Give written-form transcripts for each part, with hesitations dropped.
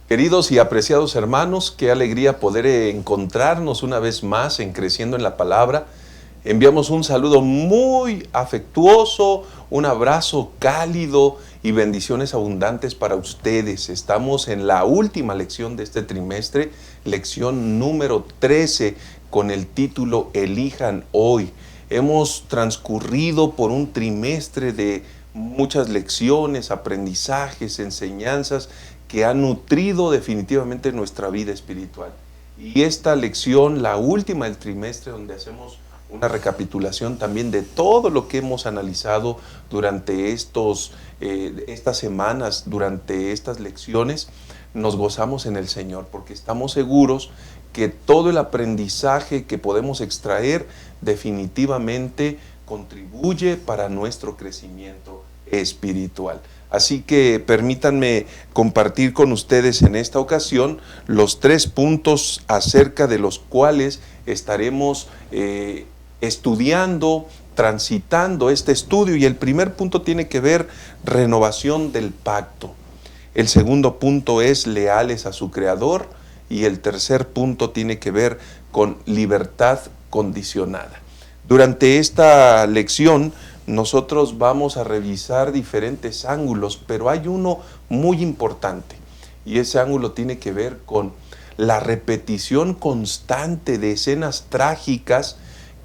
Queridos y apreciados hermanos, qué alegría poder encontrarnos una vez más en Creciendo en la Palabra. Enviamos un saludo muy afectuoso, un abrazo cálido y bendiciones abundantes para ustedes. Estamos en la última lección de este trimestre, lección número 13, con el título Elijan hoy. Hemos transcurrido por un trimestre de muchas lecciones, aprendizajes, enseñanzas que han nutrido definitivamente nuestra vida espiritual. Y esta lección, la última del trimestre, donde hacemos una recapitulación también de todo lo que hemos analizado durante estas semanas, durante estas lecciones, nos gozamos en el Señor, porque estamos seguros que todo el aprendizaje que podemos extraer definitivamente contribuye para nuestro crecimiento espiritual. Así que permítanme compartir con ustedes en esta ocasión los 3 puntos acerca de los cuales estaremos estudiando, transitando este estudio. Y el primer punto tiene que ver renovación del pacto. El segundo punto es leales a su Creador. Y el tercer punto tiene que ver con libertad condicionada. Durante esta lección nosotros vamos a revisar diferentes ángulos, pero hay uno muy importante, y ese ángulo tiene que ver con la repetición constante de escenas trágicas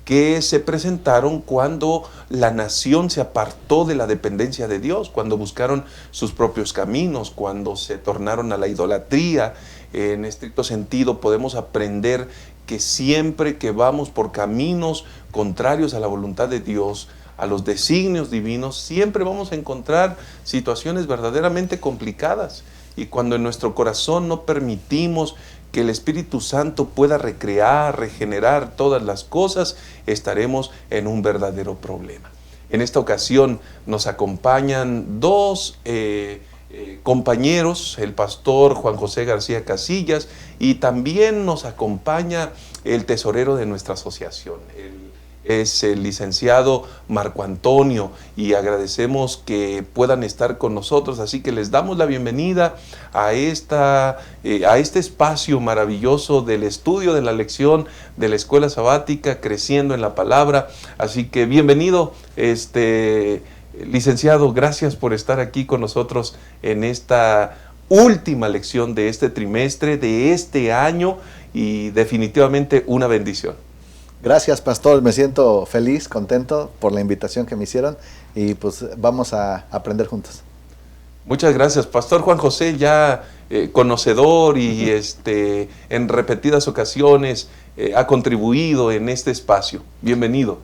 que se presentaron cuando la nación se apartó de la dependencia de Dios, cuando buscaron sus propios caminos, cuando se tornaron a la idolatría. En estricto sentido podemos aprender que siempre que vamos por caminos contrarios a la voluntad de Dios, a los designios divinos, siempre vamos a encontrar situaciones verdaderamente complicadas. Y cuando en nuestro corazón no permitimos que el Espíritu Santo pueda recrear, regenerar todas las cosas, estaremos en un verdadero problema. En esta ocasión nos acompañan dos compañeros, el pastor Juan José García Casillas, y también nos acompaña el tesorero de nuestra asociación, es el licenciado Marco Antonio, y agradecemos que puedan estar con nosotros. Así que les damos la bienvenida a este espacio maravilloso del estudio de la lección de la Escuela Sabática Creciendo en la Palabra. Así que bienvenido, licenciado, gracias por estar aquí con nosotros en esta última lección de este trimestre, de este año, y definitivamente una bendición. Gracias, pastor, me siento feliz, contento por la invitación que me hicieron, y pues vamos a aprender juntos. Muchas gracias, pastor Juan José, ya conocedor y en repetidas ocasiones ha contribuido en este espacio. Bienvenido.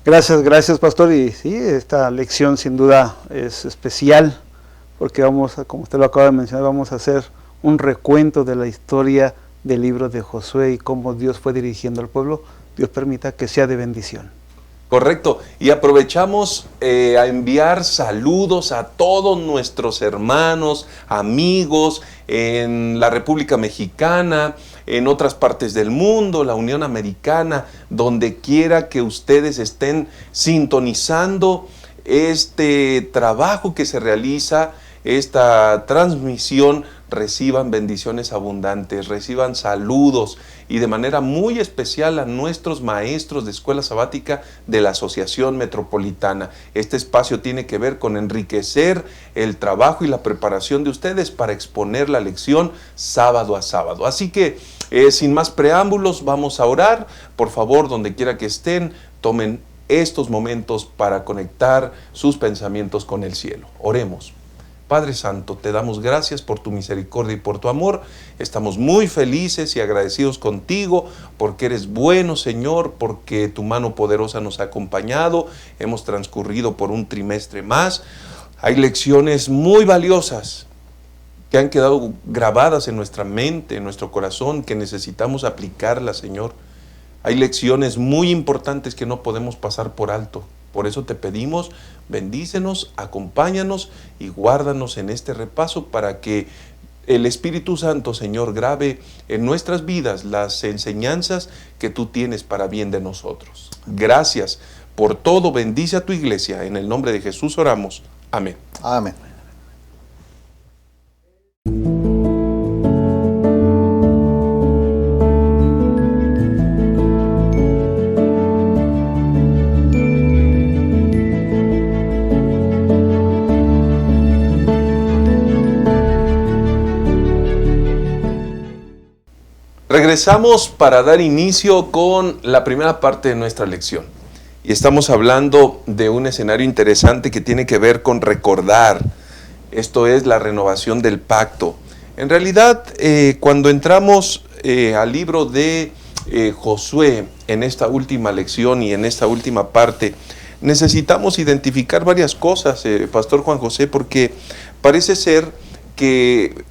Gracias, pastor. Y sí, esta lección sin duda es especial, porque vamos a, como usted lo acaba de mencionar, vamos a hacer un recuento de la historia del libro de Josué y cómo Dios fue dirigiendo al pueblo. Dios permita que sea de bendición. Correcto, y aprovechamos a enviar saludos a todos nuestros hermanos, amigos en la República Mexicana, en otras partes del mundo, la Unión Americana, donde quiera que ustedes estén sintonizando este trabajo que se realiza, esta transmisión. Reciban bendiciones abundantes, reciban saludos, y de manera muy especial a nuestros maestros de Escuela Sabática de la Asociación Metropolitana. Este espacio tiene que ver con enriquecer el trabajo y la preparación de ustedes para exponer la lección sábado a sábado. Así que, sin más preámbulos, vamos a orar. Por favor, donde quiera que estén, tomen estos momentos para conectar sus pensamientos con el cielo. Oremos. Padre Santo, te damos gracias por tu misericordia y por tu amor. Estamos muy felices y agradecidos contigo porque eres bueno, Señor, porque tu mano poderosa nos ha acompañado. Hemos transcurrido por un trimestre más. Hay lecciones muy valiosas que han quedado grabadas en nuestra mente, en nuestro corazón, que necesitamos aplicarlas, Señor. Hay lecciones muy importantes que no podemos pasar por alto. Por eso te pedimos, bendícenos, acompáñanos y guárdanos en este repaso para que el Espíritu Santo, Señor, grabe en nuestras vidas las enseñanzas que tú tienes para bien de nosotros. Gracias por todo, bendice a tu iglesia. En el nombre de Jesús oramos. Amén. Amén. Regresamos para dar inicio con la primera parte de nuestra lección. Y estamos hablando de un escenario interesante que tiene que ver con recordar. Esto es la renovación del pacto. En realidad, cuando entramos al libro de Josué, en esta última lección y en esta última parte, necesitamos identificar varias cosas, Pastor Juan José, porque parece ser que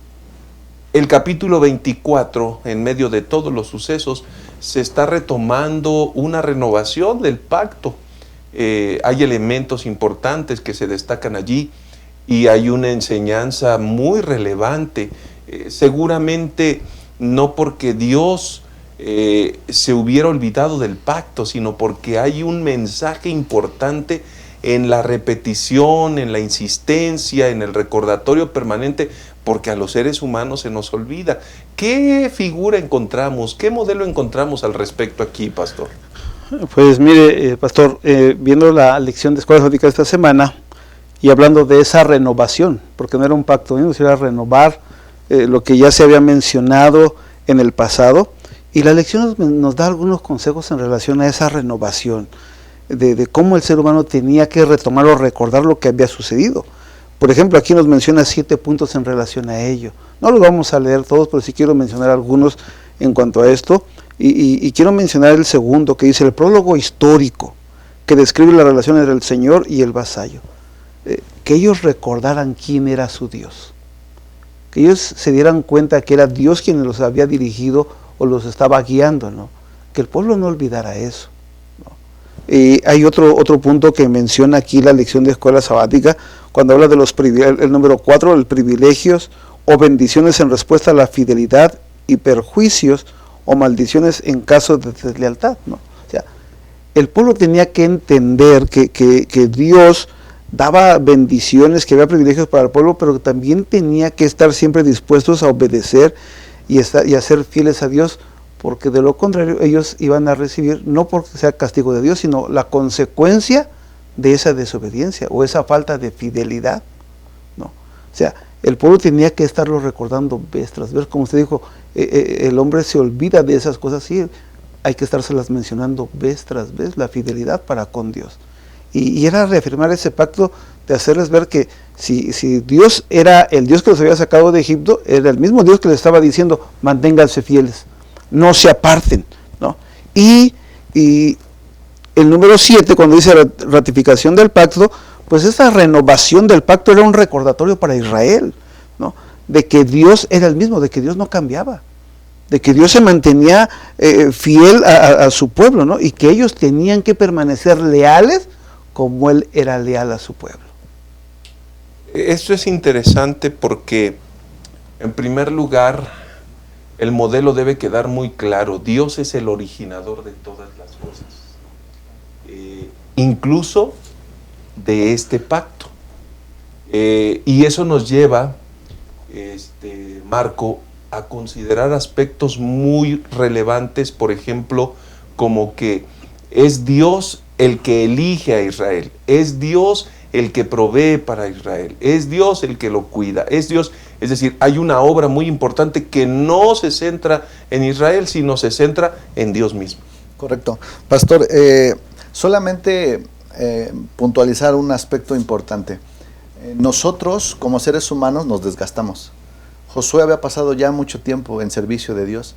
el capítulo 24, en medio de todos los sucesos, se está retomando una renovación del pacto. Hay elementos importantes que se destacan allí y hay una enseñanza muy relevante. Seguramente no porque Dios se hubiera olvidado del pacto, sino porque hay un mensaje importante en la repetición, en la insistencia, en el recordatorio permanente, porque a los seres humanos se nos olvida. ¿Qué figura encontramos? ¿Qué modelo encontramos al respecto aquí, Pastor? Pues mire, Pastor, viendo la lección de Escuela Sabática esta semana y hablando de esa renovación, porque no era un pacto, sino era renovar lo que ya se había mencionado en el pasado, y la lección nos da algunos consejos en relación a esa renovación, de cómo el ser humano tenía que retomar o recordar lo que había sucedido. Por ejemplo, aquí nos menciona 7 puntos en relación a ello. No los vamos a leer todos, pero sí quiero mencionar algunos en cuanto a esto. Y quiero mencionar el segundo, que dice el prólogo histórico, que describe la relación entre el Señor y el vasallo. Que ellos recordaran quién era su Dios. Que ellos se dieran cuenta que era Dios quien los había dirigido o los estaba guiando, ¿no? Que el pueblo no olvidara eso. Hay otro punto que menciona aquí la lección de Escuela Sabática, cuando habla de el número 4, el privilegios o bendiciones en respuesta a la fidelidad y perjuicios o maldiciones en caso de deslealtad, ¿no? O sea, el pueblo tenía que entender que Dios daba bendiciones, que había privilegios para el pueblo, pero también tenía que estar siempre dispuestos a obedecer y a ser fieles a Dios, porque de lo contrario ellos iban a recibir, no porque sea castigo de Dios, sino la consecuencia de esa desobediencia o esa falta de fidelidad, ¿no? O sea, el pueblo tenía que estarlo recordando vez tras vez, como usted dijo, el hombre se olvida de esas cosas, sí, hay que estárselas mencionando vez tras vez, la fidelidad para con Dios. Y era reafirmar ese pacto de hacerles ver que si Dios era el Dios que los había sacado de Egipto, era el mismo Dios que les estaba diciendo, manténganse fieles, no se aparten, ¿no? Y el número 7, cuando dice ratificación del pacto, pues esa renovación del pacto era un recordatorio para Israel, ¿no? De que Dios era el mismo, de que Dios no cambiaba, de que Dios se mantenía fiel a su pueblo, ¿no? Y que ellos tenían que permanecer leales como Él era leal a su pueblo. Esto es interesante porque, en primer lugar, el modelo debe quedar muy claro. Dios es el originador de todas las cosas, incluso de este pacto. Y eso nos lleva, Marco, a considerar aspectos muy relevantes, por ejemplo, como que es Dios el que elige a Israel, es Dios el que provee para Israel, es Dios el que lo cuida, es Dios, es decir, hay una obra muy importante que no se centra en Israel, sino se centra en Dios mismo. Correcto. Pastor, solamente puntualizar un aspecto importante. Nosotros, como seres humanos, nos desgastamos. Josué había pasado ya mucho tiempo en servicio de Dios.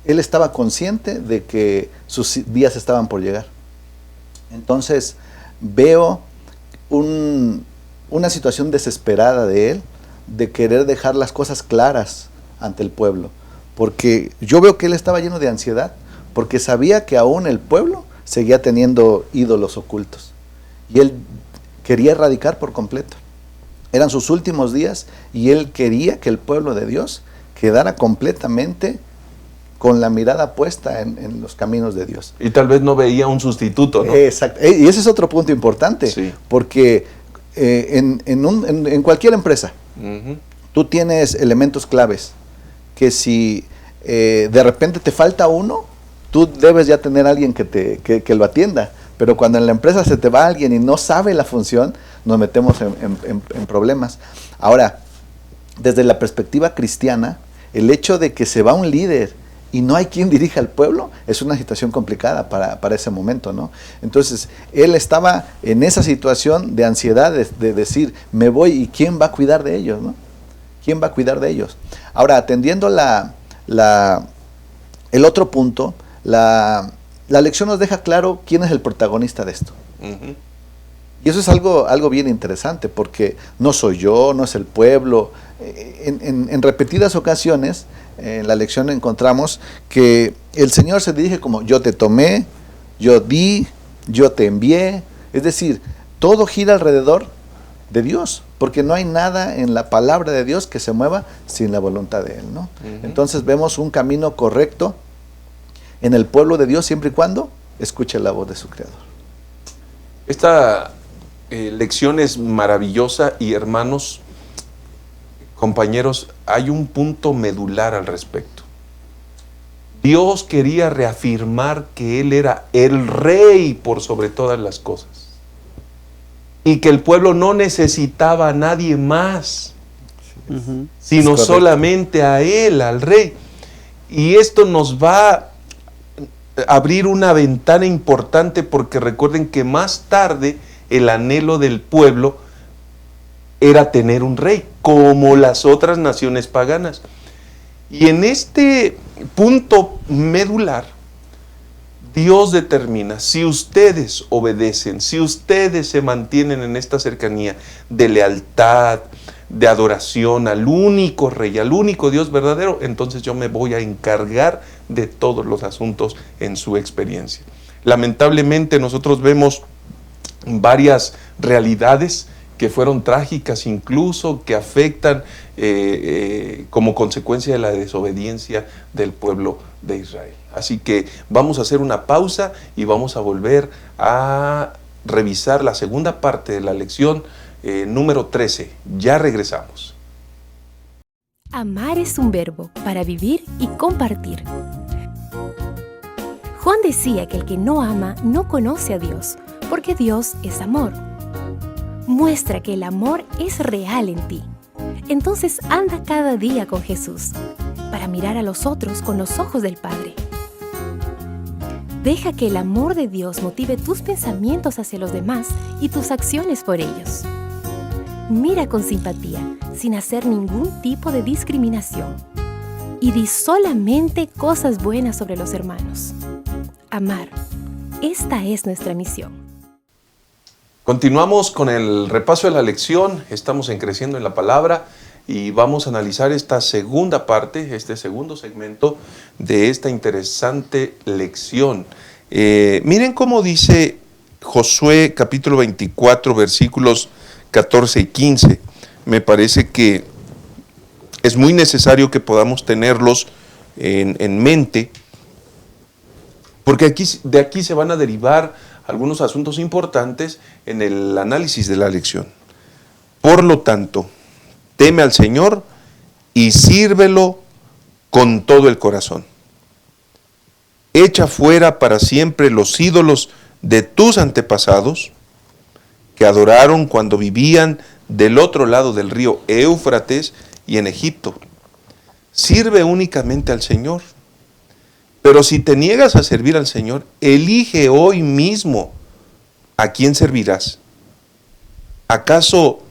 Él estaba consciente de que sus días estaban por llegar. Entonces, veo una situación desesperada de él, de querer dejar las cosas claras ante el pueblo. Porque yo veo que él estaba lleno de ansiedad, porque sabía que aún el pueblo seguía teniendo ídolos ocultos. Y él quería erradicar por completo. Eran sus últimos días y él quería que el pueblo de Dios quedara completamente con la mirada puesta en los caminos de Dios. Y tal vez no veía un sustituto, ¿no? Exacto. Y ese es otro punto importante, sí. Porque en cualquier empresa, tú tienes elementos claves, que si de repente te falta uno, tú debes ya tener a alguien que lo atienda. Pero cuando en la empresa se te va alguien y no sabe la función, nos metemos en problemas. Ahora, desde la perspectiva cristiana, el hecho de que se va un líder y no hay quien dirija al pueblo, es una situación complicada para ese momento, ¿no? Entonces, él estaba en esa situación de ansiedad, de decir, me voy, ¿y quién va a cuidar de ellos, no? ¿Quién va a cuidar de ellos? Ahora, atendiendo el otro punto, la lección nos deja claro quién es el protagonista de esto. Uh-huh. Y eso es algo bien interesante, porque no soy yo, no es el pueblo. En repetidas ocasiones, en la lección encontramos que el Señor se dirige como, yo te tomé, yo di, yo te envié. Es decir, todo gira alrededor de Dios, porque no hay nada en la palabra de Dios que se mueva sin la voluntad de Él, ¿no? Uh-huh. Entonces vemos un camino correcto en el pueblo de Dios siempre y cuando escuche la voz de su Creador. Esta lección es maravillosa y, hermanos, compañeros, hay un punto medular al respecto. Dios quería reafirmar que Él era el Rey por sobre todas las cosas y que el pueblo no necesitaba a nadie más, sino solamente a Él, al Rey. Y esto nos va a abrir una ventana importante, porque recuerden que más tarde el anhelo del pueblo era tener un rey, como las otras naciones paganas. Y en este punto medular, Dios determina, si ustedes obedecen, si ustedes se mantienen en esta cercanía de lealtad, de adoración al único Rey, al único Dios verdadero, entonces yo me voy a encargar de todos los asuntos en su experiencia. Lamentablemente nosotros vemos varias realidades que fueron trágicas incluso, que afectan como consecuencia de la desobediencia del pueblo de Israel. Así que vamos a hacer una pausa y vamos a volver a revisar la segunda parte de la lección número 13. Ya regresamos. Amar es un verbo para vivir y compartir. Juan decía que el que no ama no conoce a Dios, porque Dios es amor. Muestra que el amor es real en ti. Entonces anda cada día con Jesús, para mirar a los otros con los ojos del Padre. Deja que el amor de Dios motive tus pensamientos hacia los demás y tus acciones por ellos. Mira con simpatía, sin hacer ningún tipo de discriminación. Y di solamente cosas buenas sobre los hermanos. Amar. Esta es nuestra misión. Continuamos con el repaso de la lección. Estamos en Creciendo en la Palabra y vamos a analizar esta segunda parte, este segundo segmento de esta interesante lección. Miren cómo dice Josué capítulo 24, versículos 14 y 15. Me parece que es muy necesario que podamos tenerlos en mente, porque de aquí se van a derivar algunos asuntos importantes en el análisis de la lección. Por lo tanto, teme al Señor y sírvelo con todo el corazón. Echa fuera para siempre los ídolos de tus antepasados que adoraron cuando vivían del otro lado del río Éufrates y en Egipto. Sirve únicamente al Señor. Pero si te niegas a servir al Señor, elige hoy mismo a quién servirás. ¿Acaso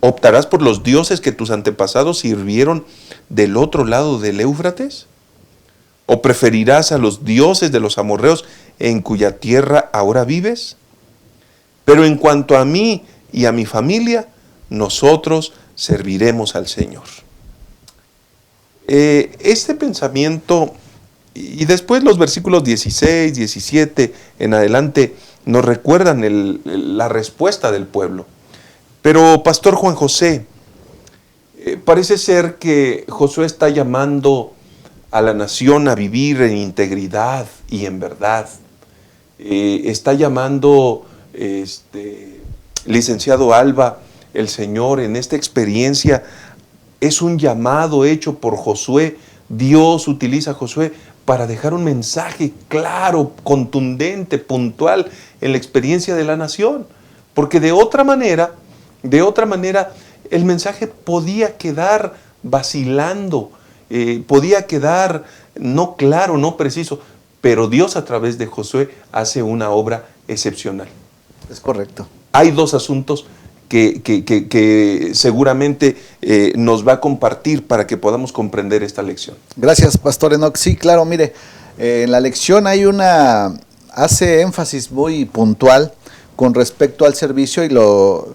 optarás por los dioses que tus antepasados sirvieron del otro lado del Éufrates? ¿O preferirás a los dioses de los amorreos en cuya tierra ahora vives? Pero en cuanto a mí y a mi familia, nosotros serviremos al Señor. Este pensamiento, y después los versículos 16, 17 en adelante, nos recuerdan la respuesta del pueblo. Pero, Pastor Juan José, parece ser que Josué está llamando a la nación a vivir en integridad y en verdad. Está llamando, licenciado Alba, el Señor en esta experiencia, es un llamado hecho por Josué. Dios utiliza a Josué para dejar un mensaje claro, contundente, puntual en la experiencia de la nación. Porque de otra manera, el mensaje podía quedar vacilando, podía quedar no claro, no preciso, pero Dios a través de Josué hace una obra excepcional. Es correcto. Hay dos asuntos que seguramente nos va a compartir para que podamos comprender esta lección. Gracias, Pastor Enoch. Sí, claro, mire, en la lección hace énfasis muy puntual con respecto al servicio y lo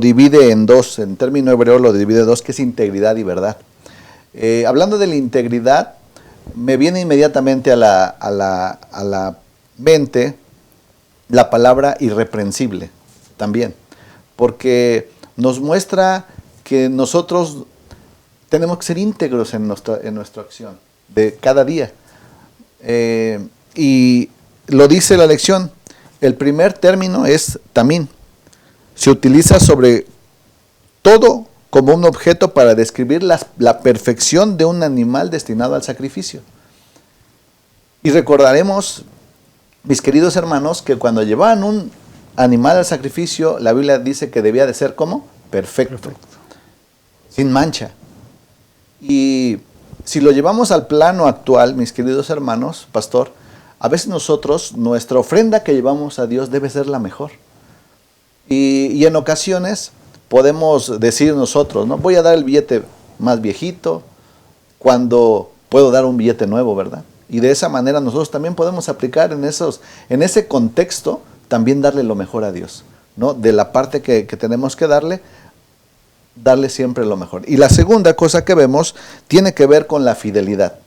divide en dos, en término hebreo lo divide en dos, que es integridad y verdad. Hablando de la integridad, me viene inmediatamente a la mente la palabra irreprensible también, porque nos muestra que nosotros tenemos que ser íntegros en nuestra acción de cada día. Y lo dice la lección, el primer término es tamín. Se utiliza sobre todo como un objeto para describir la perfección de un animal destinado al sacrificio. Y recordaremos, mis queridos hermanos, que cuando llevaban un animal al sacrificio, la Biblia dice que debía de ser ¿cómo? Perfecto. Sin mancha. Y si lo llevamos al plano actual, mis queridos hermanos, pastor, a veces nosotros, nuestra ofrenda que llevamos a Dios debe ser la mejor. Y en ocasiones podemos decir nosotros, ¿no? Voy a dar el billete más viejito cuando puedo dar un billete nuevo, ¿verdad? Y de esa manera nosotros también podemos aplicar en ese contexto, también darle lo mejor a Dios, ¿no? De la parte que tenemos que darle siempre lo mejor. Y la segunda cosa que vemos tiene que ver con la fidelidad.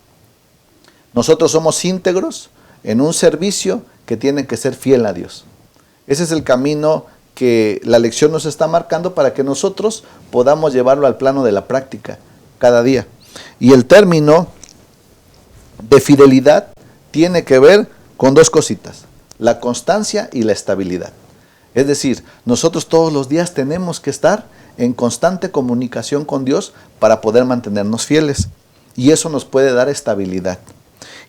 Nosotros somos íntegros en un servicio que tiene que ser fiel a Dios. Ese es el camino que la lección nos está marcando para que nosotros podamos llevarlo al plano de la práctica cada día. Y el término de fidelidad tiene que ver con dos cositas, la constancia y la estabilidad. Es decir, nosotros todos los días tenemos que estar en constante comunicación con Dios para poder mantenernos fieles. Y eso nos puede dar estabilidad.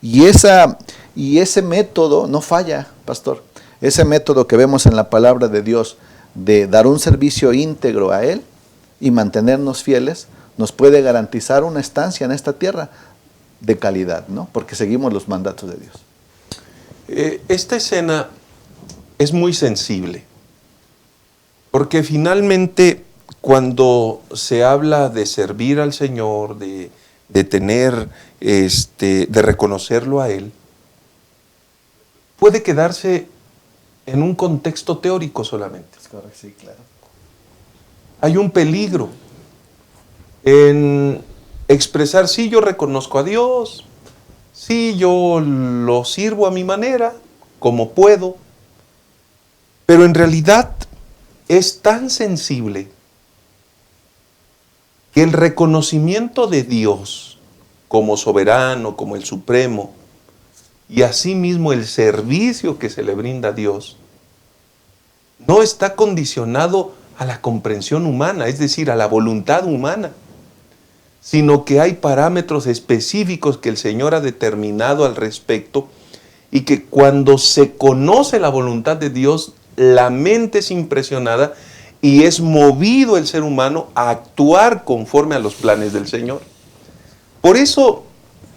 Y ese método no falla, pastor. Ese método que vemos en la palabra de Dios de dar un servicio íntegro a Él y mantenernos fieles, nos puede garantizar una estancia en esta tierra de calidad, ¿no? Porque seguimos los mandatos de Dios. Esta escena es muy sensible, porque finalmente cuando se habla de servir al Señor, de tener, de reconocerlo a Él, puede quedarse en un contexto teórico solamente. Sí, claro. Hay un peligro en expresar, sí, yo reconozco a Dios, sí, yo lo sirvo a mi manera, como puedo, pero en realidad es tan sensible que el reconocimiento de Dios como soberano, como el supremo, y asimismo el servicio que se le brinda a Dios, no está condicionado a la comprensión humana, es decir, a la voluntad humana, sino que hay parámetros específicos que el Señor ha determinado al respecto y que cuando se conoce la voluntad de Dios, la mente es impresionada y es movido el ser humano a actuar conforme a los planes del Señor. Por eso,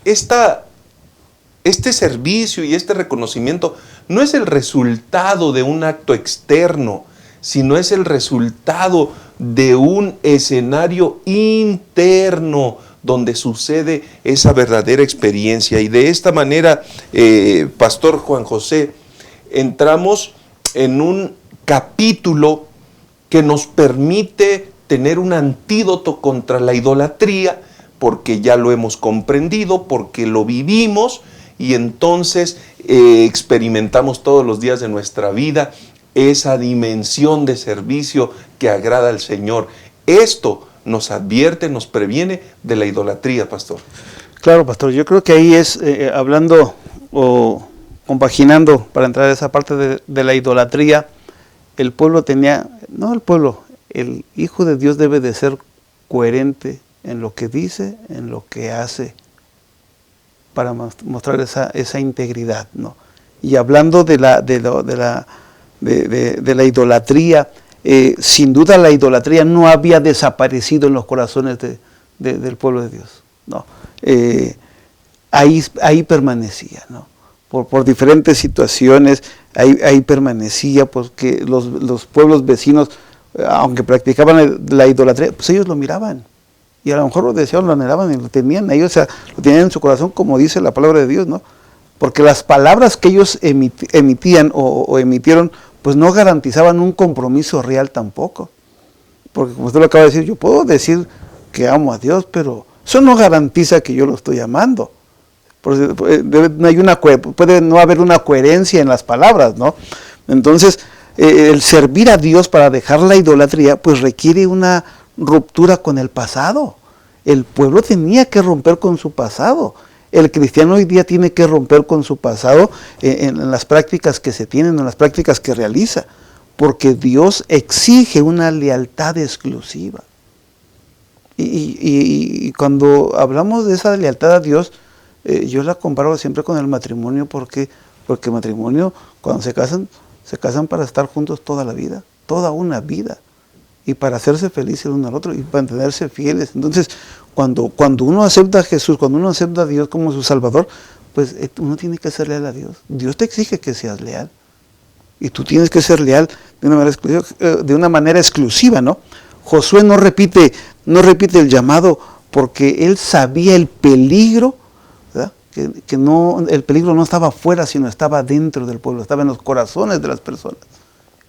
este servicio y este reconocimiento no es el resultado de un acto externo, sino es el resultado de un escenario interno donde sucede esa verdadera experiencia. Y de esta manera, Pastor Juan José, entramos en un capítulo que nos permite tener un antídoto contra la idolatría, porque ya lo hemos comprendido, porque lo vivimos, y entonces experimentamos todos los días de nuestra vida esa dimensión de servicio que agrada al Señor. Esto nos advierte, nos previene de la idolatría, pastor. Claro, pastor, yo creo que ahí es, hablando o compaginando para entrar a esa parte de la idolatría, el pueblo tenía, no el pueblo, el Hijo de Dios debe de ser coherente en lo que dice, en lo que hace, para mostrar esa integridad, ¿no? Y hablando de la idolatría, sin duda la idolatría no había desaparecido en los corazones del pueblo de Dios, ¿no? ahí permanecía, ¿no? Por diferentes situaciones, ahí permanecía, porque los pueblos vecinos, aunque practicaban la idolatría, pues ellos lo miraban. Y a lo mejor lo deseaban, lo anhelaban y lo tenían ahí, o sea, lo tenían en su corazón, como dice la palabra de Dios, ¿no? Porque las palabras que ellos emitían o emitieron, pues no garantizaban un compromiso real tampoco. Porque como usted lo acaba de decir, yo puedo decir que amo a Dios, pero eso no garantiza que yo lo estoy amando. Puede no haber una coherencia en las palabras, ¿no? Entonces, el servir a Dios para dejar la idolatría, pues requiere una ruptura con el pasado. El pueblo tenía que romper con su pasado. El cristiano hoy día tiene que romper con su pasado en las prácticas que se tienen, en las prácticas que realiza, porque Dios exige una lealtad exclusiva. Y cuando hablamos de esa lealtad a Dios, yo la comparo siempre con el matrimonio, porque el matrimonio, cuando se casan para estar juntos toda la vida, toda una vida, y para hacerse felices el uno al otro, y para mantenerse fieles. Entonces, cuando uno acepta a Jesús, cuando uno acepta a Dios como su Salvador, pues uno tiene que ser leal a Dios. Dios te exige que seas leal, y tú tienes que ser leal de una manera exclusiva, ¿no? Josué no repite el llamado porque él sabía el peligro, ¿verdad? Que el peligro no estaba afuera, sino estaba dentro del pueblo, estaba en los corazones de las personas.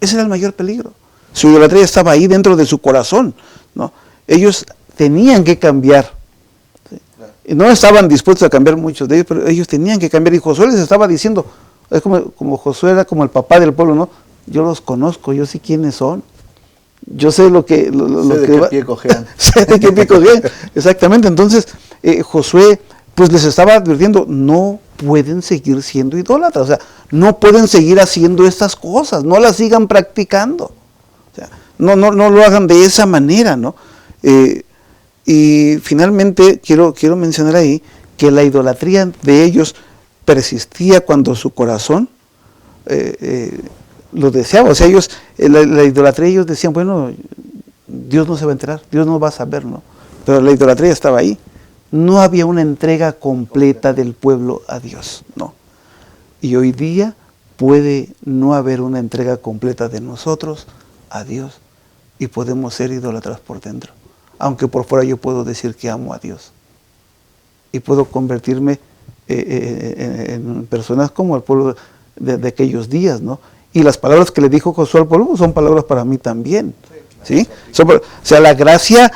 Ese era el mayor peligro. Su idolatría estaba ahí dentro de su corazón, ¿no? Ellos tenían que cambiar. ¿Sí? Y no estaban dispuestos a cambiar muchos de ellos, pero ellos tenían que cambiar. Y Josué les estaba diciendo, es como Josué era como el papá del pueblo, ¿no? Yo los conozco, yo sé quiénes son. Yo sé lo que... sé de qué pie cojean. Sé de qué pie cojean, exactamente. Entonces, Josué pues les estaba advirtiendo, no pueden seguir siendo idólatras, o sea, no pueden seguir haciendo estas cosas, no las sigan practicando. O sea, no lo hagan de esa manera, ¿no? Y finalmente quiero mencionar ahí que la idolatría de ellos persistía cuando su corazón lo deseaba. O sea, ellos, la idolatría, ellos decían, bueno, Dios no se va a enterar, Dios no va a saber, ¿no? Pero la idolatría estaba ahí. No había una entrega completa del pueblo a Dios, ¿no? Y hoy día puede no haber una entrega completa de nosotros a Dios y podemos ser idólatras por dentro. Aunque por fuera yo puedo decir que amo a Dios y puedo convertirme en personas como el pueblo de aquellos días, ¿no? Y las palabras que le dijo Josué al pueblo son palabras para mí también, ¿sí? O sea, la gracia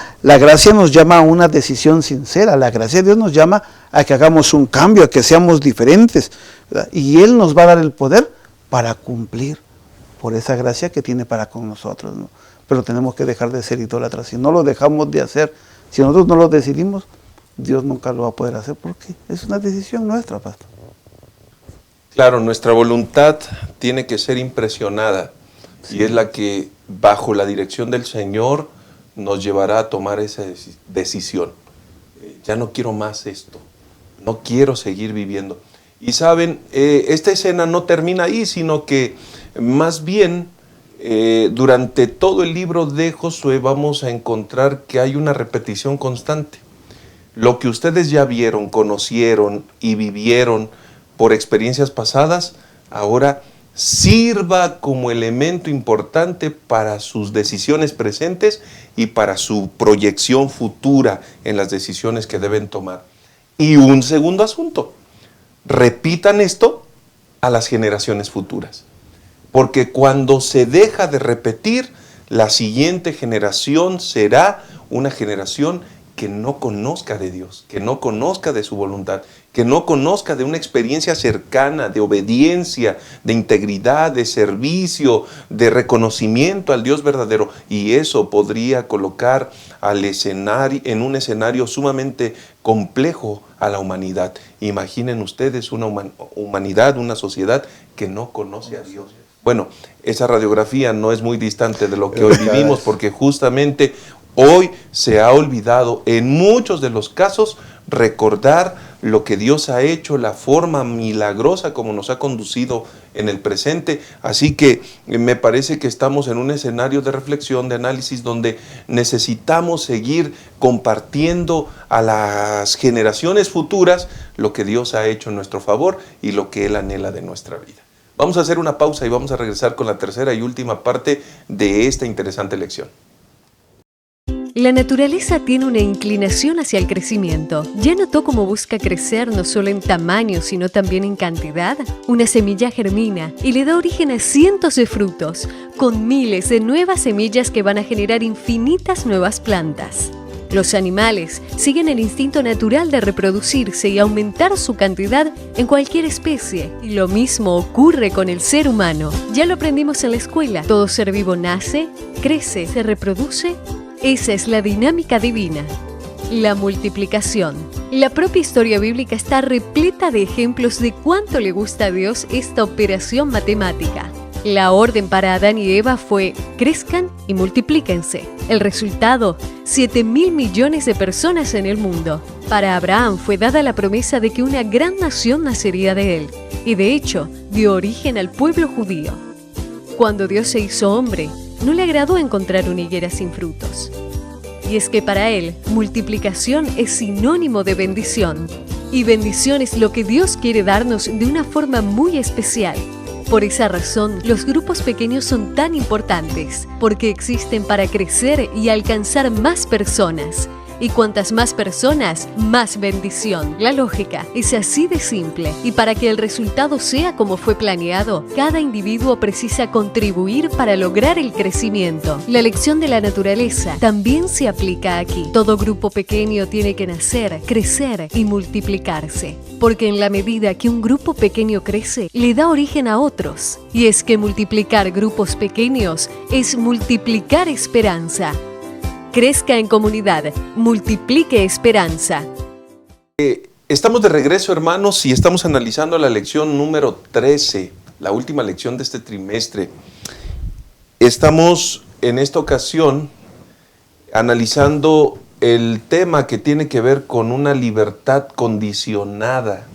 nos llama a una decisión sincera. La gracia de Dios nos llama a que hagamos un cambio, a que seamos diferentes, ¿verdad? Y Él nos va a dar el poder para cumplir por esa gracia que tiene para con nosotros, ¿no? Pero tenemos que dejar de ser idólatras. Si no lo dejamos de hacer, si nosotros no lo decidimos, Dios nunca lo va a poder hacer, porque es una decisión nuestra, pastor. Claro, nuestra voluntad tiene que ser impresionada, sí, y es la que, bajo la dirección del Señor, nos llevará a tomar esa decisión. Ya no quiero más esto, no quiero seguir viviendo. Y saben, esta escena no termina ahí, sino que más bien durante todo el libro de Josué vamos a encontrar que hay una repetición constante. Lo que ustedes ya vieron, conocieron y vivieron por experiencias pasadas, ahora sirva como elemento importante para sus decisiones presentes y para su proyección futura en las decisiones que deben tomar. Y un segundo asunto, repitan esto a las generaciones futuras. Porque cuando se deja de repetir, la siguiente generación será una generación que no conozca de Dios, que no conozca de su voluntad, que no conozca de una experiencia cercana, de obediencia, de integridad, de servicio, de reconocimiento al Dios verdadero. Y eso podría colocar en un escenario sumamente complejo a la humanidad. Imaginen ustedes una humanidad, una sociedad que no conoce a Dios. Bueno, esa radiografía no es muy distante de lo que hoy vivimos, porque justamente hoy se ha olvidado en muchos de los casos recordar lo que Dios ha hecho, la forma milagrosa como nos ha conducido en el presente. Así que me parece que estamos en un escenario de reflexión, de análisis, donde necesitamos seguir compartiendo a las generaciones futuras lo que Dios ha hecho en nuestro favor y lo que Él anhela de nuestra vida. Vamos a hacer una pausa y vamos a regresar con la tercera y última parte de esta interesante lección. La naturaleza tiene una inclinación hacia el crecimiento. ¿Ya notó cómo busca crecer no solo en tamaño, sino también en cantidad? Una semilla germina y le da origen a cientos de frutos, con miles de nuevas semillas que van a generar infinitas nuevas plantas. Los animales siguen el instinto natural de reproducirse y aumentar su cantidad en cualquier especie. Y lo mismo ocurre con el ser humano. Ya lo aprendimos en la escuela. Todo ser vivo nace, crece, se reproduce. Esa es la dinámica divina. La multiplicación. La propia historia bíblica está repleta de ejemplos de cuánto le gusta a Dios esta operación matemática. La orden para Adán y Eva fue: crezcan y multiplíquense. El resultado: 7.000 millones de personas en el mundo. Para Abraham fue dada la promesa de que una gran nación nacería de él, y de hecho dio origen al pueblo judío. Cuando Dios se hizo hombre, no le agradó encontrar una higuera sin frutos. Y es que para él, multiplicación es sinónimo de bendición. Y bendición es lo que Dios quiere darnos de una forma muy especial. Por esa razón, los grupos pequeños son tan importantes, porque existen para crecer y alcanzar más personas. Y cuantas más personas, más bendición. La lógica es así de simple. Y para que el resultado sea como fue planeado, cada individuo precisa contribuir para lograr el crecimiento. La lección de la naturaleza también se aplica aquí. Todo grupo pequeño tiene que nacer, crecer y multiplicarse. Porque en la medida que un grupo pequeño crece, le da origen a otros. Y es que multiplicar grupos pequeños es multiplicar esperanza. Crezca en comunidad, multiplique esperanza. Estamos de regreso, hermanos, y estamos analizando la lección número 13, la última lección de este trimestre. Estamos en esta ocasión analizando el tema que tiene que ver con una libertad condicionada.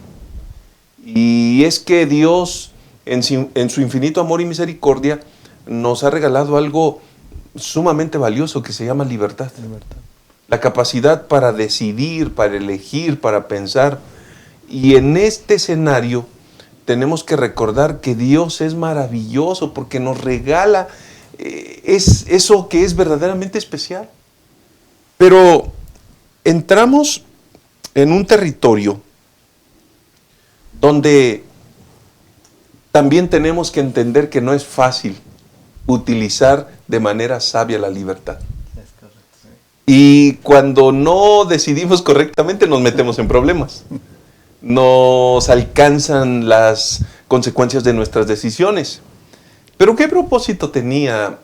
Y es que Dios, en su infinito amor y misericordia, nos ha regalado algo sumamente valioso que se llama libertad. La capacidad para decidir, para elegir, para pensar. Y en este escenario tenemos que recordar que Dios es maravilloso porque nos regala es eso que es verdaderamente especial. Pero entramos en un territorio donde también tenemos que entender que no es fácil utilizar de manera sabia la libertad. Y cuando no decidimos correctamente nos metemos en problemas. Nos alcanzan las consecuencias de nuestras decisiones. Pero ¿qué propósito tenía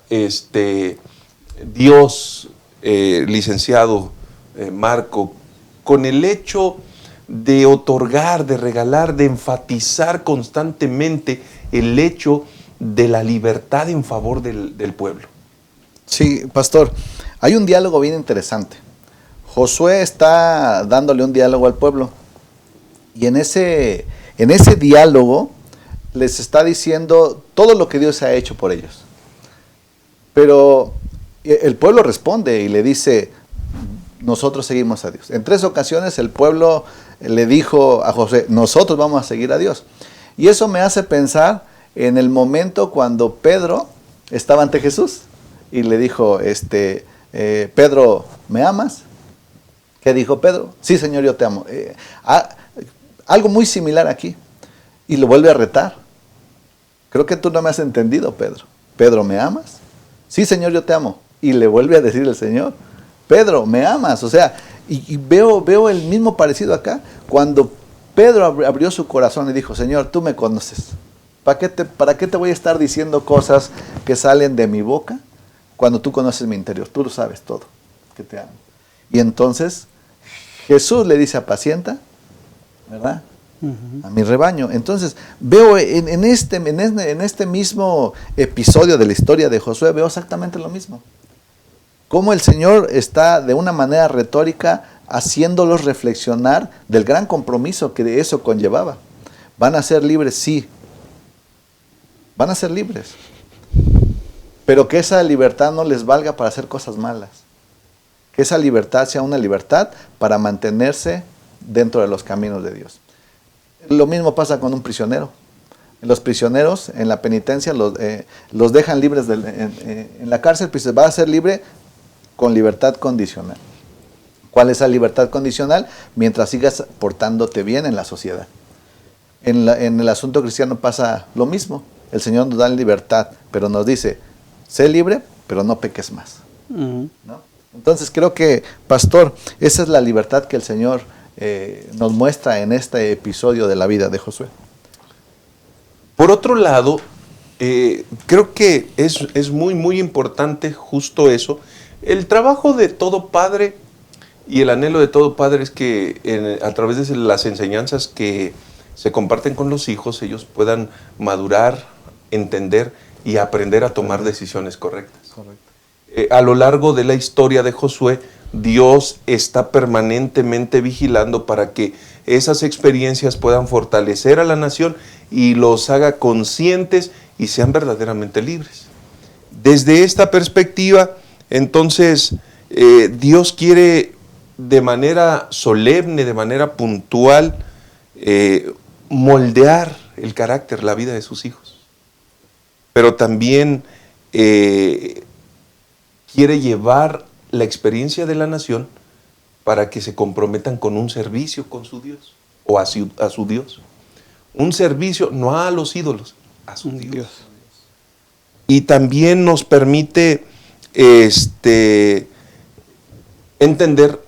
Dios, licenciado Marco, con el hecho de otorgar, de regalar, de enfatizar constantemente el hecho de la libertad en favor del pueblo? Sí, pastor, hay un diálogo bien interesante. Josué está dándole un diálogo al pueblo y en ese diálogo les está diciendo todo lo que Dios ha hecho por ellos. Pero el pueblo responde y le dice: nosotros seguimos a Dios. En 3 ocasiones el pueblo le dijo a Josué: nosotros vamos a seguir a Dios. Y eso me hace pensar en el momento cuando Pedro estaba ante Jesús y le dijo, Pedro, ¿me amas? ¿Qué dijo Pedro? Sí, Señor, yo te amo. Algo muy similar aquí. Y lo vuelve a retar. Creo que tú no me has entendido, Pedro. Pedro, ¿me amas? Sí, Señor, yo te amo. Y le vuelve a decir el Señor, Pedro, ¿me amas? O sea, y veo el mismo parecido acá. Cuando Pedro abrió su corazón y dijo, Señor, tú me conoces. ¿Para qué te voy a estar diciendo cosas que salen de mi boca cuando tú conoces mi interior? Tú lo sabes todo, que te amo. Y entonces Jesús le dice, apacienta, ¿verdad? A mi rebaño. Entonces veo en este mismo episodio de la historia de Josué, veo exactamente lo mismo. Cómo el Señor está de una manera retórica haciéndolos reflexionar del gran compromiso que eso conllevaba. ¿Van a ser libres? Sí. Van a ser libres. Pero que esa libertad no les valga para hacer cosas malas. Que esa libertad sea una libertad para mantenerse dentro de los caminos de Dios. Lo mismo pasa con un prisionero. Los prisioneros en la penitencia los dejan libres en la cárcel, pues va a ser libre con libertad condicional. ¿Cuál es esa libertad condicional? Mientras sigas portándote bien en la sociedad. En el asunto cristiano pasa lo mismo. El Señor nos da libertad, pero nos dice, sé libre, pero no peques más. ¿No? Entonces creo que, pastor, esa es la libertad que el Señor nos muestra en este episodio de la vida de Josué. Por otro lado, creo que es muy, muy importante justo eso. El trabajo de todo padre y el anhelo de todo padre es que a través de las enseñanzas que se comparten con los hijos, ellos puedan madurar, entender y aprender a tomar decisiones correctas. Correcto. A lo largo de la historia de Josué, Dios está permanentemente vigilando para que esas experiencias puedan fortalecer a la nación y los haga conscientes y sean verdaderamente libres. Desde esta perspectiva, entonces, Dios quiere de manera solemne, de manera puntual, moldear el carácter, la vida de sus hijos. Pero también quiere llevar la experiencia de la nación para que se comprometan con un servicio con su Dios o a su Dios. Un servicio no a los ídolos, a su Dios. Y también nos permite entender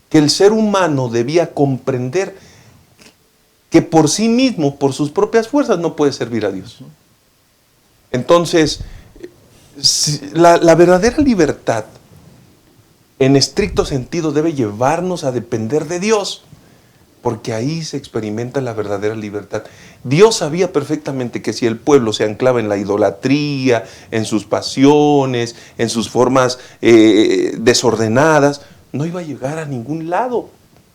que el ser humano debía comprender que por sí mismo, por sus propias fuerzas, no puede servir a Dios. Entonces, la verdadera libertad, en estricto sentido, debe llevarnos a depender de Dios, porque ahí se experimenta la verdadera libertad. Dios sabía perfectamente que si el pueblo se anclaba en la idolatría, en sus pasiones, en sus formas desordenadas, no iba a llegar a ningún lado.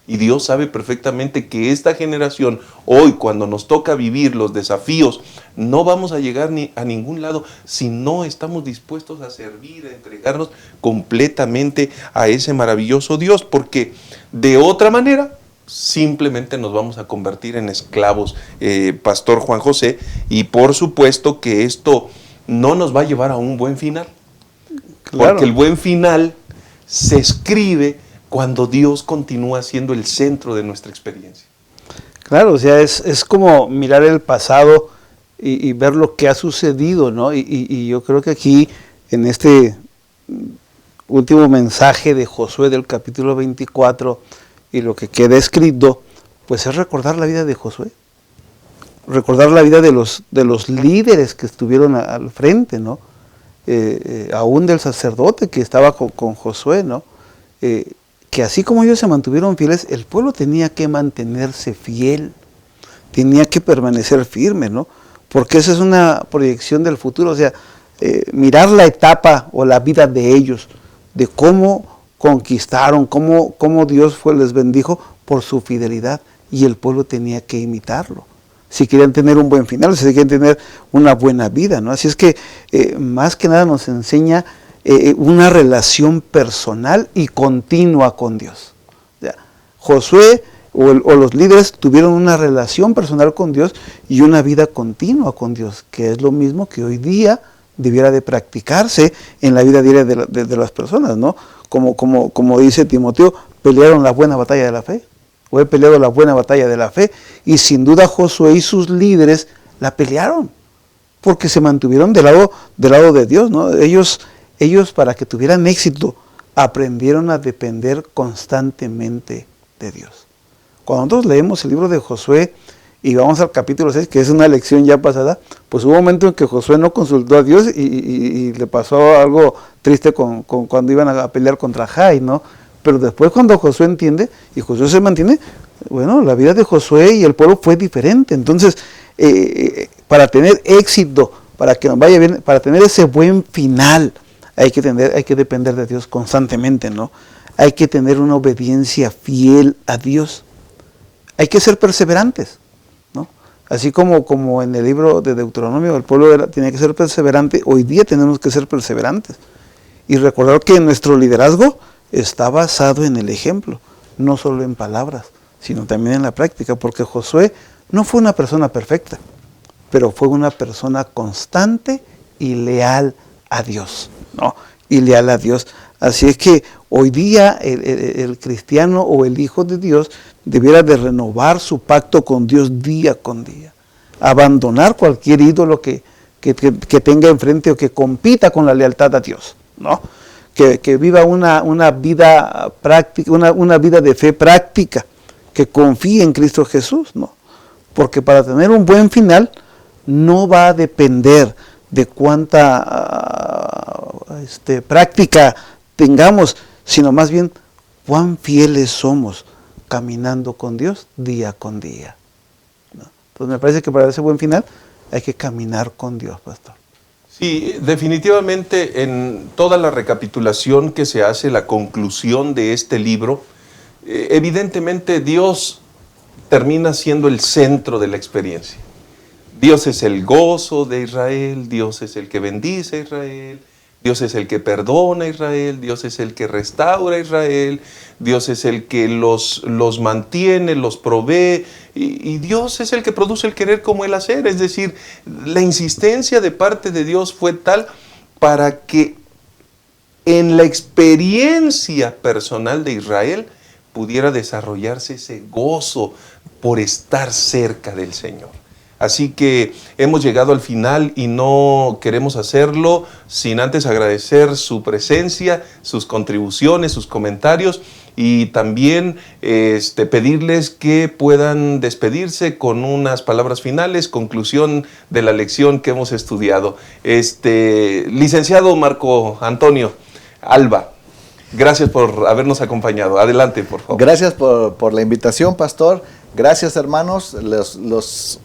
Y Dios sabe perfectamente que esta generación, hoy cuando nos toca vivir los desafíos, no vamos a llegar a ningún lado si no estamos dispuestos a servir, a entregarnos completamente a ese maravilloso Dios, porque de otra manera simplemente nos vamos a convertir en esclavos, Pastor Juan José, y por supuesto que esto no nos va a llevar a un buen final, claro. Porque el buen final se escribe cuando Dios continúa siendo el centro de nuestra experiencia. Claro, o sea, es como mirar el pasado y ver lo que ha sucedido, ¿no? Y yo creo que aquí, en este último mensaje de Josué del capítulo 24, y lo que queda escrito, pues es recordar la vida de Josué. Recordar la vida de los líderes que estuvieron al frente, ¿no? Aún del sacerdote que estaba con Josué, ¿no? Que así como ellos se mantuvieron fieles, el pueblo tenía que mantenerse fiel, tenía que permanecer firme, ¿no? Porque esa es una proyección del futuro, o sea, mirar la etapa o la vida de ellos, de cómo conquistaron, cómo Dios les bendijo por su fidelidad, y el pueblo tenía que imitarlo, si querían tener un buen final, si querían tener una buena vida, ¿no? Así es que más que nada nos enseña una relación personal y continua con Dios. O sea, Josué o los líderes tuvieron una relación personal con Dios y una vida continua con Dios, que es lo mismo que hoy día debiera de practicarse en la vida diaria de las personas, ¿no? Como dice Timoteo, pelearon la buena batalla de la fe, o he peleado la buena batalla de la fe, y sin duda Josué y sus líderes la pelearon, porque se mantuvieron del lado de Dios, ¿no? Ellos para que tuvieran éxito, aprendieron a depender constantemente de Dios. Cuando nosotros leemos el libro de Josué y vamos al capítulo 6, que es una lección ya pasada, pues hubo un momento en que Josué no consultó a Dios y le pasó algo triste con cuando iban a pelear contra Jai, ¿no? Pero después cuando Josué entiende y Josué se mantiene, bueno, la vida de Josué y el pueblo fue diferente. Entonces, para tener éxito, para que nos vaya bien, para tener ese buen final, hay que depender de Dios constantemente, ¿no? hay que tener una obediencia fiel a Dios. Hay que ser perseverantes, ¿no? Así como en el libro de Deuteronomio el pueblo tenía que ser perseverante, hoy día tenemos que ser perseverantes. Y recordar que nuestro liderazgo está basado en el ejemplo, no solo en palabras, sino también en la práctica, porque Josué no fue una persona perfecta, pero fue una persona constante y leal a Dios, ¿no? Y leal a Dios. Así es que hoy día el cristiano o el hijo de Dios debiera de renovar su pacto con Dios día con día. Abandonar cualquier ídolo que tenga enfrente o que compita con la lealtad a Dios, ¿no? Que viva una vida práctica, una vida de fe práctica, que confíe en Cristo Jesús, ¿no? Porque para tener un buen final no va a depender de cuánta práctica tengamos, sino más bien cuán fieles somos caminando con Dios día con día, ¿no? Entonces me parece que para ese buen final hay que caminar con Dios, pastor. Sí, definitivamente en toda la recapitulación que se hace, la conclusión de este libro, evidentemente Dios termina siendo el centro de la experiencia. Dios es el gozo de Israel, Dios es el que bendice a Israel, Dios es el que perdona a Israel, Dios es el que restaura a Israel, Dios es el que los mantiene, los provee, y Dios es el que produce el querer como el hacer. Es decir, la insistencia de parte de Dios fue tal para que en la experiencia personal de Israel pudiera desarrollarse ese gozo por estar cerca del Señor. Así que hemos llegado al final y no queremos hacerlo sin antes agradecer su presencia, sus contribuciones, sus comentarios, y también pedirles que puedan despedirse con unas palabras finales, conclusión de la lección que hemos estudiado. Licenciado Marco Antonio Alba, gracias por habernos acompañado. Adelante, por favor. Gracias por la invitación, pastor. Gracias, hermanos. Los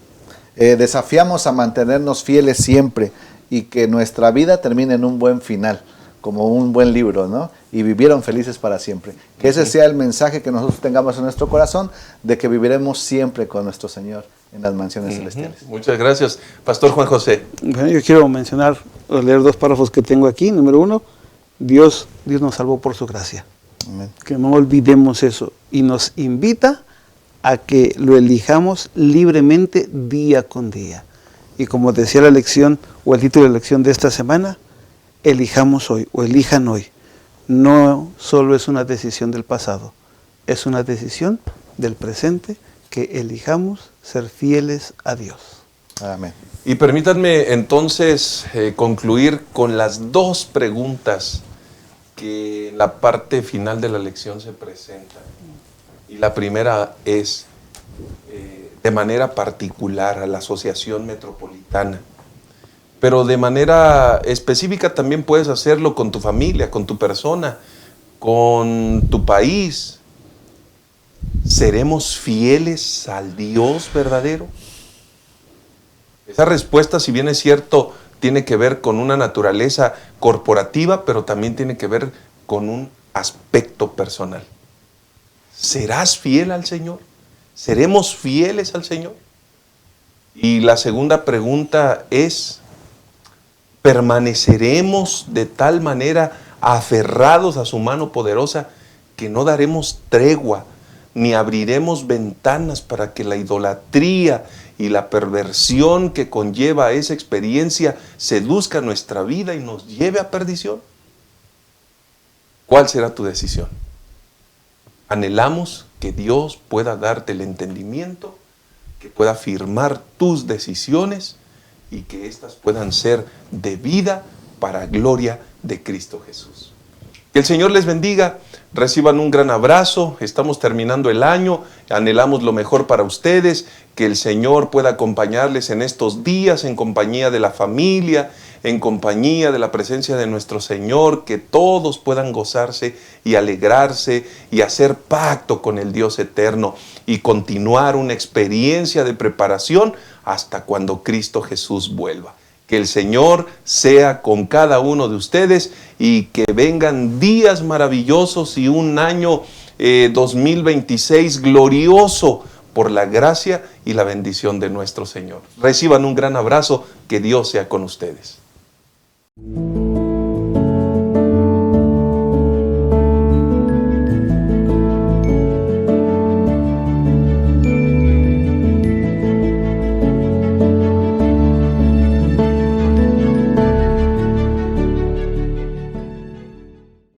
desafiamos a mantenernos fieles siempre y que nuestra vida termine en un buen final, como un buen libro, ¿no? Y vivieron felices para siempre. Que ese sea el mensaje que nosotros tengamos en nuestro corazón, de que viviremos siempre con nuestro Señor en las mansiones celestiales. Muchas gracias. Pastor Juan José. Bueno, yo quiero mencionar, leer dos párrafos que tengo aquí. Número 1, Dios nos salvó por su gracia. Amén. Que no olvidemos eso. Y nos invita a que lo elijamos libremente día con día. Y como decía la lección, o el título de la lección de esta semana, elijamos hoy, o elijan hoy. No solo es una decisión del pasado, es una decisión del presente, que elijamos ser fieles a Dios. Amén. Y permítanme entonces concluir con las dos preguntas que en la parte final de la lección se presentan. Y la primera es, de manera particular, a la Asociación Metropolitana. Pero de manera específica también puedes hacerlo con tu familia, con tu persona, con tu país. ¿Seremos fieles al Dios verdadero? Esa respuesta, si bien es cierto, tiene que ver con una naturaleza corporativa, pero también tiene que ver con un aspecto personal. ¿Serás fiel al Señor? ¿Seremos fieles al Señor? Y la segunda pregunta es, ¿permaneceremos de tal manera aferrados a su mano poderosa que no daremos tregua ni abriremos ventanas para que la idolatría y la perversión que conlleva esa experiencia seduzca nuestra vida y nos lleve a perdición? ¿Cuál será tu decisión? Anhelamos que Dios pueda darte el entendimiento, que pueda firmar tus decisiones y que éstas puedan ser de vida para gloria de Cristo Jesús. Que el Señor les bendiga, reciban un gran abrazo, estamos terminando el año, anhelamos lo mejor para ustedes, que el Señor pueda acompañarles en estos días en compañía de la familia, en compañía de la presencia de nuestro Señor, que todos puedan gozarse y alegrarse y hacer pacto con el Dios eterno y continuar una experiencia de preparación hasta cuando Cristo Jesús vuelva. Que el Señor sea con cada uno de ustedes y que vengan días maravillosos y un año 2026 glorioso por la gracia y la bendición de nuestro Señor. Reciban un gran abrazo, que Dios sea con ustedes.